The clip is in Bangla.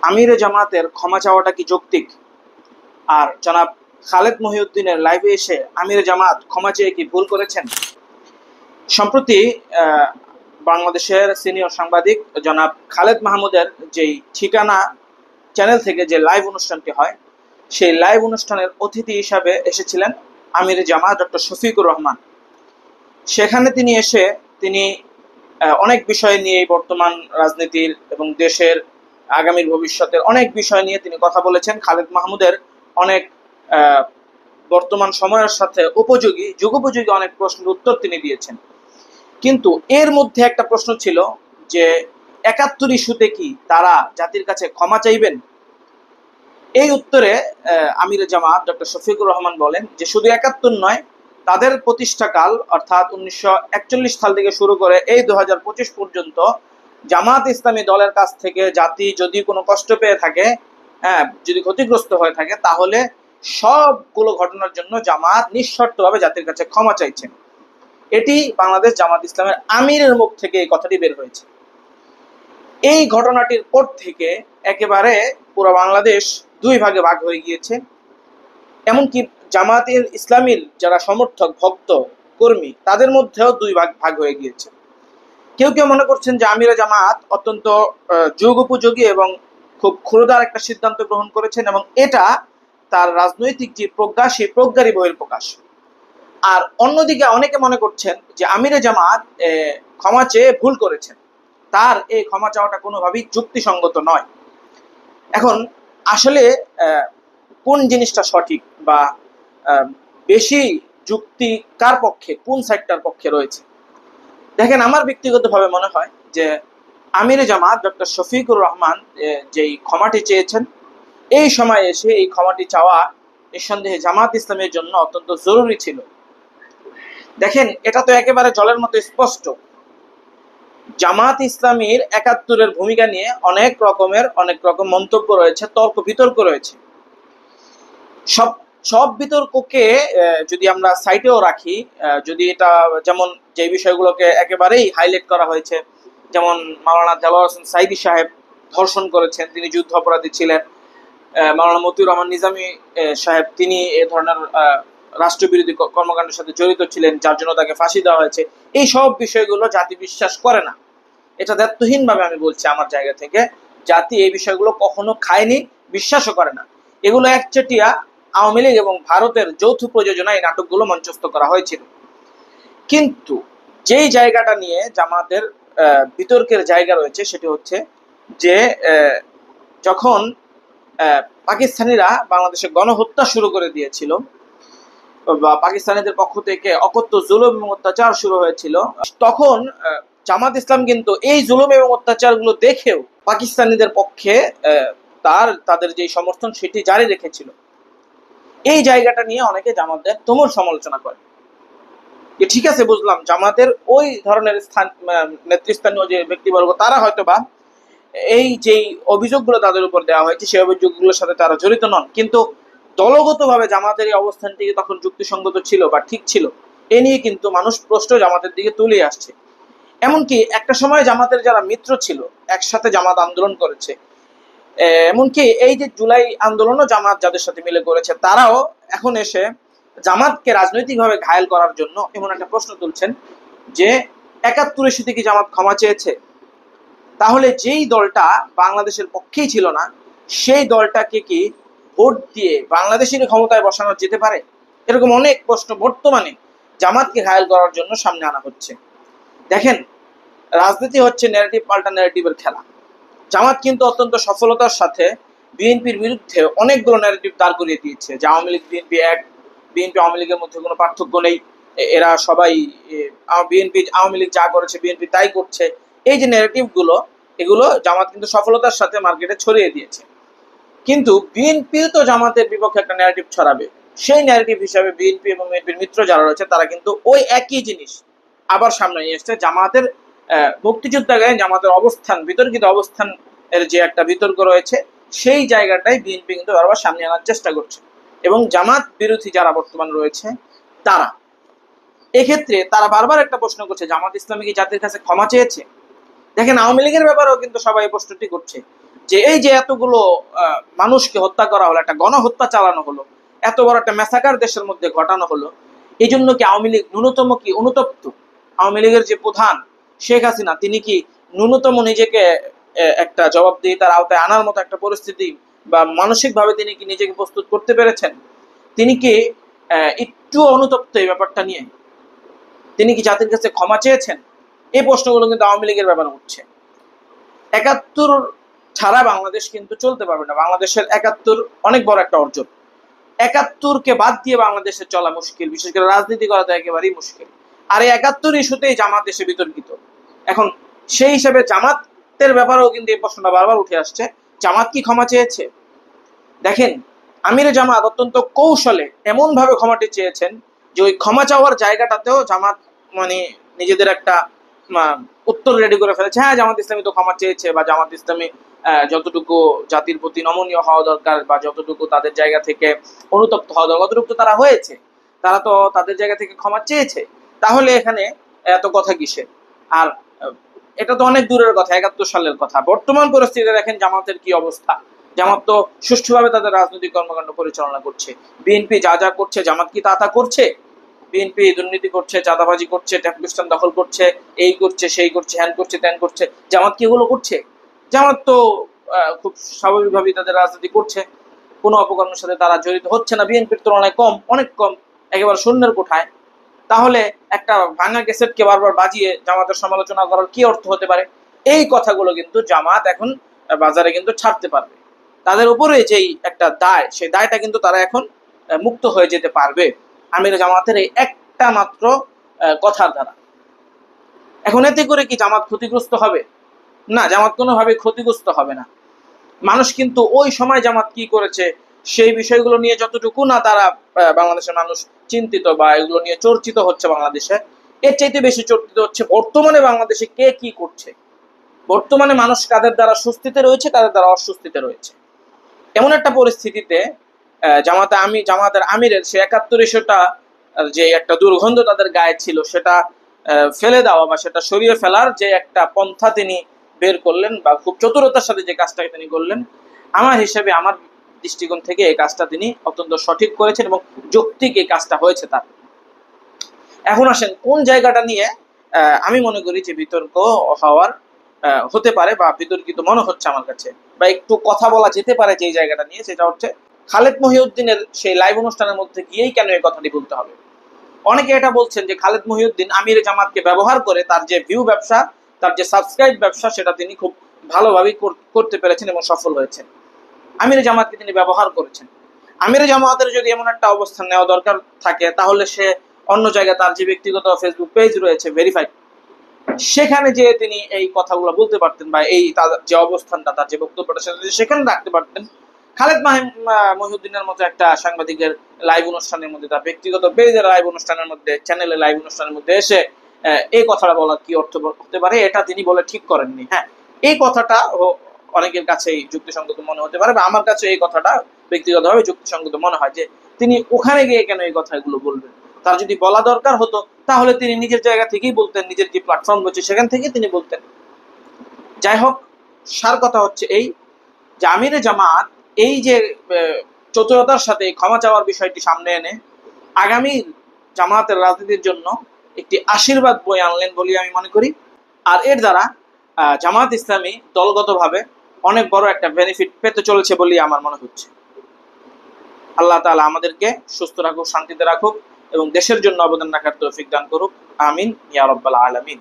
আমিরে জামাতের ক্ষমা চাওয়াটা কি যৌক্তিক? আর জনাব খালেদ মহিউদ্দিনের লাইভে এসে আমিরে জামাত ক্ষমা চেয়ে কি ভুল করেছেন? সম্প্রতি বাংলাদেশের সিনিয়র সাংবাদিক জনাব খালেদ মাহমুদের যেই ঠিকানা চ্যানেল থেকে যে লাইভ অনুষ্ঠানটি হয়, সেই লাইভ অনুষ্ঠানের অতিথি হিসাবে এসেছিলেন আমিরে জামাত ডক্টর শফিকুর রহমান। সেখানে তিনি অনেক বিষয় নিয়ে বর্তমান রাজনীতির এবং দেশের আগামীর ভবিষ্যতের অনেক বিষয় নিয়ে তিনি কথা বলেছেন। খালেদ মাহমুদের অনেক বর্তমান সময়ের সাথে যুগোপযোগী অনেক প্রশ্নের উত্তর তিনি দিয়েছেন। কিন্তু এর মধ্যে একটা প্রশ্ন ছিল যে ৭১ ইস্যুতে কি তারা জাতির কাছে ক্ষমা চাইবেন? এই উত্তরে আমিরে জামাত ডক্টর শফিকুর রহমান বলেন যে শুধু ৭১ নয়, তাদের প্রতিষ্ঠাকাল অর্থাৎ ১৯৪১ সাল থেকে শুরু করে এই ২০২৫ পর্যন্ত জামাত ইসলামী দলের কাছ থেকে জাতি যদি কোনো কষ্ট পেয়ে থাকে, যদি ক্ষতিগ্রস্ত হয়ে থাকে, তাহলে সবগুলো ঘটনার জন্য জামাত নিঃশর্তভাবে জাতির কাছে ক্ষমা চাইছেন। এটি বাংলাদেশ জামাত ইসলামের আমিরের মুখ থেকে এই কথাটি বের হয়েছে। এই ঘটনাটির পর থেকে একেবারে পুরো বাংলাদেশ দুই ভাগে ভাগ হয়ে গিয়েছে। এমনকি জামাতের ইসলামীর যারা সমর্থক, ভক্ত, কর্মী, তাদের মধ্যেও দুই ভাগ হয়ে গিয়েছে। কেউ কেউ মনে করছেন যে আমিরে জামাত অত্যন্ত যুগোপযোগী এবং খুব ক্ষুরধার একটা সিদ্ধান্ত গ্রহণ করেছেন এবং এটা তার রাজনৈতিক যে প্রজ্ঞা, সেই প্রজ্ঞারই বহিঃপ্রকাশ। আর অন্যদিকে অনেকে মনে করছেন যে আমিরে জামাত ক্ষমা চেয়ে ভুল করেছেন, তার এই ক্ষমা চাওয়াটা কোনোভাবেই যুক্তিসঙ্গত নয়। এখন আসলে কোন জিনিসটা সঠিক বা বেশি যুক্তি কার পক্ষে, কোন সাইডটার পক্ষে রয়েছে? দেখেন, আমার ব্যক্তিগতভাবে মনে হয় যে আমিরে জামাত ডক্টর শফিকুর রহমান যেই ক্ষমাটি চেয়েছেন, এই সময় এসে এই ক্ষমাটি চাওয়া নিঃসন্দেহে জামাত ইসলামের জন্য অত্যন্ত জরুরি ছিল। দেখেন, এটা তো একেবারে জলের মতো স্পষ্ট। জামাত ইসলামীর ৭১-এর ভূমিকা নিয়ে অনেক রকম মন্তব্য রয়েছে, তর্ক বিতর্ক রয়েছে। সব বিতর্ককে যদি আমরা সাইডেও রাখি, যদি এটা যেমন যে বিষয়গুলোকে একেবারেই হাইলাইট করা হয়েছে, যেমন মাওলানা দেলোয়ার হোসেন সাইদি সাহেব ধর্ষণ করেছেন, তিনি যুদ্ধ অপরাধী ছিলেন। মাওলানা মতিউর রহমান নিজামী সাহেব, তিনি এ ধরনের রাষ্ট্রবিরোধী কর্মকাণ্ডের সাথে জড়িত ছিলেন, যার জন্য তাকে ফাঁসি দেওয়া হয়েছে। এই সব বিষয়গুলো জাতি বিশ্বাস করে না। এটা দায়িত্বহীন ভাবে আমি বলছি আমার জায়গা থেকে, জাতি এই বিষয়গুলো কখনো খায়নি, বিশ্বাসও করে না। এগুলো একচেটিয়া আওয়ামী লীগ এবং ভারতের যৌথ প্রযোজনায় এই নাটকগুলো মঞ্চস্থ করা হয়েছিল। কিন্তু যেই জায়গাটা নিয়ে জামাতের বিতর্কের জায়গা রয়েছে, সেটি হচ্ছে যে যখন পাকিস্তানিরা বাংলাদেশে গণহত্যা শুরু করে দিয়েছিল বা পাকিস্তানিদের পক্ষ থেকে অকথ্য জুলুম এবং অত্যাচার শুরু হয়েছিল, তখন জামাত ইসলাম কিন্তু এই জুলুম এবং অত্যাচারগুলো দেখেও পাকিস্তানিদের পক্ষে তাদের যে সমর্থন, সেটি জারি রেখেছিল। এই জায়গাটা নিয়ে অনেকে জামাতের তুমুল সমালোচনা করে। ঠিক আছে, বুঝলাম জামাতের ওই ধরনের নেতৃস্থানীয় যে ব্যক্তিবর্গ, তারা হয়তোবা এই যেই অভিযোগগুলো তাদের উপর দেওয়া হয়েছে, সেই অভিযোগগুলোর সাথে তারা জড়িত নন, কিন্তু দলগতভাবে জামাতের এই অবস্থানটি তখন যুক্তিসঙ্গত ছিল বা ঠিক ছিল, এ নিয়ে কিন্তু মানুষ প্রশ্ন জামাতের দিকে তুলে আসছে। এমনকি একটা সময় জামাতের যারা মিত্র ছিল, একসাথে জামাত আন্দোলন করেছে, এমনকি এই যে জুলাই আন্দোলনও জামাত যাদের সাথে মিলে করেছে, তারাও এখন এসে জামাতকে রাজনৈতিকভাবে ঘায়েল করার জন্য এমন একটা প্রশ্ন তুলছেন যে ৭১ ইস্যুতে কি জামাত ক্ষমা চেয়েছে? তাহলে যেই দলটা বাংলাদেশের পক্ষেই ছিল না, সেই দলটাকে কি ভোট দিয়ে বাংলাদেশের ক্ষমতায় বসানো যেতে পারে? এরকম অনেক প্রশ্ন বর্তমানে জামাতকে ঘায়েল করার জন্য সামনে আনা হচ্ছে। দেখেন, রাজনীতি হচ্ছে ন্যারেটিভ পাল্টা ন্যারেটিভের খেলা। জামাত কিন্তু অত্যন্ত সফলতার সাথে বিএনপির বিরুদ্ধে অনেকগুলো ন্যারেটিভ দাঁড় করিয়ে দিয়েছে যে আওয়ামী লীগ বিএনপি এক, বিএনপি আওয়ামী লীগের মধ্যে কোনো পার্থক্য নেই, এরা সবাই আওয়ামী লীগ যা করেছে বিএনপি তাই করছে। এই যে ন্যারেটিভগুলো, এগুলো জামাত কিন্তু সফলতার সাথে মার্কেটে ছড়িয়ে দিয়েছে। কিন্তু বিএনপিও তো জামাতের বিপক্ষে একটা ন্যারেটিভ ছড়াবে। সেই ন্যারেটিভ হিসাবে বিএনপি এবং বিএনপির মিত্র যারা রয়েছে, তারা কিন্তু ওই একই জিনিস আবার সামনে নিয়ে এসছে। জামাতের মুক্তিযোদ্ধাগায় জামাতের অবস্থান, বিতর্কিত অবস্থান এর যে একটা বিতর্ক রয়েছে, সেই জায়গাটাই বিএনপি কিন্তু বারবার সামনে আনার চেষ্টা করছে। এবং জামাত বিরোধী যারা বর্তমান রয়েছে, তারা এক্ষেত্রে তারা বারবার একটা প্রশ্ন করছে, জামাত ইসলামী কি জাতির কাছে ক্ষমা চেয়েছে? দেখেন, আওয়ামী লীগের ব্যাপারেও কিন্তু সবাই এই প্রশ্নটি করছে। যে এই যে এতগুলো মানুষকে হত্যা করা হলো, একটা গণহত্যা চালানো হলো, এত বড় একটা ম্যাসাকার দেশের মধ্যে ঘটানো হলো, এই জন্য কি আওয়ামী লীগ ন্যূনতম কি অনুতপ্ত? আওয়ামী লীগের যে প্রধান শেখ হাসিনা, তিনি কি ন্যূনতম নিজেকে একটা জবাবদিহিতার আওতায় আনার মতো একটা পরিস্থিতি বা মানসিকভাবে তিনি কি নিজেকে প্রস্তুত করতে পেরেছেন? তিনি কি একটু অনুতপ্ত এই ব্যাপারটা নিয়ে? তিনি কি জাতির কাছে ক্ষমা চেয়েছেন? এই প্রশ্নগুলো কিন্তু আওয়ামী লীগের ব্যাপারে উঠছে। ৭১ ছাড়া বাংলাদেশ কিন্তু চলতে পারবে না। বাংলাদেশের ৭১ অনেক বড় একটা অর্জন। ৭১কে বাদ দিয়ে বাংলাদেশের চলা মুশকিল, বিশেষ করে রাজনীতি করা তো একেবারেই মুশকিল। আর এই ৭১ ইস্যুতেই জামাত দেশে বিতর্কিত। এখন সেই হিসেবে জামাতের ব্যাপারেও কিন্তু এই প্রশ্নটা বারবার উঠে আসছে, জামাত কি ক্ষমা চেয়েছে? দেখেন, আমিরে জামাত অত্যন্ত কৌশলে এমন ভাবে ক্ষমাটি চেয়েছেন যে ওই ক্ষমা চাওয়ার জায়গাটাতেও জামাত মানে নিজেদের একটা উত্তর রেডি করে ফেলেছে। হ্যাঁ, জামাত ইসলামী তো ক্ষমা চেয়েছে, বা জামাত ইসলামী যতটুকু জাতির প্রতি নমনীয় হওয়া দরকার বা যতটুকু তাদের জায়গা থেকে অনুতপ্ত হওয়া দরকার ততটুকু তো তারা হয়েছে, তারা তো তাদের জায়গা থেকে ক্ষমা চেয়েছে। তাহলে এখানে এত কথা কিসের? আর এটা তো অনেক দূরের কথা, ৭১ সালের কথা। বর্তমান পরিস্থিতিতে দেখেন জামাতের কি অবস্থা। জামাত তো সুষ্ঠুভাবে তাদের রাজনৈতিক কর্মকাণ্ড পরিচালনা করছে। বিএনপি যা যা করছে জামাত কি তা তা করছে? বিএনপি দুর্নীতি করছে, চাঁদাবাজি করছে, ট্যাক্সিস্টান দখল করছে, এই করছে, সেই করছে, হ্যান করছে, ত্যান করছে। জামাত কি এগুলো করছে? জামাত তো খুব স্বাভাবিকভাবেই তাদের রাজনীতি করছে, কোনো অপকর্মের সাথে তারা জড়িত হচ্ছে না। বিএনপির তুলনায় কম, অনেক কম, একেবারে শূন্যের কোঠায়। তাহলে একটা ভাঙা ক্যাসেটকে বারবার বাজিয়ে জামাতের সমালোচনা করার কি অর্থ হতে পারে? এই কথাগুলো কিন্তু জামাত এখন বাজারে কিন্তু ছাড়তে পারবে। তাদের উপরে যেই একটা দায়, সেই দায়টা কিন্তু তারা এখন মুক্ত হয়ে যেতে পারবে আমির জামাতের এই একটা মাত্র কথার দ্বারা। এখন এতে করে কি জামাত ক্ষতিগ্রস্ত হবে? না, জামাত কোনোভাবে ক্ষতিগ্রস্ত হবে না। মানুষ কিন্তু ওই সময় জামাত কি করেছে সেই বিষয়গুলো নিয়ে যতটুকু না তারা বাংলাদেশের মানুষ চিন্তিত বা এগুলো নিয়ে চর্চিত হচ্ছে বাংলাদেশে, এর চাইতে বেশি চর্চিত হচ্ছে বর্তমানে বাংলাদেশে কে কি করছে, বর্তমানে মানুষ কাদের দ্বারা স্বস্তিতে রয়েছে, কাদের দ্বারা অস্বস্তিতে রয়েছে। এমন একটা পরিস্থিতিতে জামাতের আমিরের সে ৭১ ইস্যুটা যে একটা দুর্গন্ধ তাদের গায়ে ছিল সেটা ফেলে দেওয়া বা সেটা সরিয়ে ফেলার যে একটা পন্থা তিনি বের করলেন বা খুব চতুরতার সাথে যে কাজটা তিনি করলেন, আমার হিসেবে, আমার দৃষ্টিকোণ থেকে এই কাজটা তিনি অত্যন্ত সঠিক করেছেন এবং যৌক্তিক এই কাজটা হয়েছে তার। এখন আসেন কোন জায়গাটা নিয়ে আমি মনে করি যে বিতর্ক হওয়ার হতে পারে বা বিতর্কিত মনে হচ্ছে আমার কাছে, বা একটু কথা বলা যেতে পারে যে জায়গাটা নিয়ে, সেটা হচ্ছে খালেদ মহিউদ্দিনের সেই লাইভ অনুষ্ঠানের মধ্যে গিয়েই কেন এই কথাটি বলতে হবে। অনেকে এটা বলছেন যে খালেদ মহিউদ্দিন আমির জামাতকে ব্যবহার করে তার যে ভিউ ব্যবসা, তার যে সাবস্ক্রাইব ব্যবসা, সেটা তিনি খুব ভালোভাবেই করতে পেরেছেন এবং সফল হয়েছেন। আমির জামাতকে তিনি ব্যবহার করেছেন। আমির জামাতের যদি এমন একটা অবস্থান নেওয়া দরকার থাকে, তাহলে সে অন্য জায়গায় তার যে ব্যক্তিগত ফেসবুক পেজ রয়েছে ভেরিফাইড, সেখানে যে তিনি এই কথাগুলো বলতে পারতেন বা এই তার যে অবস্থানটা, তার যে বক্তব্যটা, সেটা সেখানে রাখতে পারতেন। খালেদ মহিউদ্দিনের মতো একটা সাংবাদিকের লাইভ অনুষ্ঠানের মধ্যে, তার ব্যক্তিগত পেজের লাইভ অনুষ্ঠানের মধ্যে, চ্যানেলের লাইভ অনুষ্ঠানের মধ্যে এসে এই কথাটা বলার কি অর্থ হতে পারে? এটা তিনি বলে ঠিক করেননি। হ্যাঁ, এই কথাটা অনেকের কাছেই যুক্তিসঙ্গত মনে হতে পারে, বা আমার কাছে এই কথাটা ব্যক্তিগতভাবে যুক্তিসঙ্গত মনে হয় যে তিনি ওখানে গিয়ে কেন এই কথাগুলো বলবেন। তার যদি বলা দরকার হতো তাহলে তিনি নিজের জায়গা থেকেই বলতেন, নিজের যে প্ল্যাটফর্ম রয়েছে সেখান থেকে তিনি বলতেন। যাই হোক, সার কথা হচ্ছে এই যে আমিরে জামাত এই যে চতুরতার সাথে ক্ষমা চাওয়ার বিষয়টি সামনে এনে আগামী জামাতের রাজনীতির জন্য একটি আশীর্বাদ বয়ে আনলেন বলে আমি মনে করি। আর এর দ্বারা জামাত ইসলামী দলগতভাবে অনেক বড় একটা বেনিফিট পেতে চলেছে বলেই আমার মনে হচ্ছে। আল্লাহ তাআলা আমাদেরকে সুস্থ রাখুক, শান্তিতে রাখুক এবং দেশের জন্য অবদান রাখার তৌফিক দান করুক। আমিন ইয়া রাব্বাল আলামিন।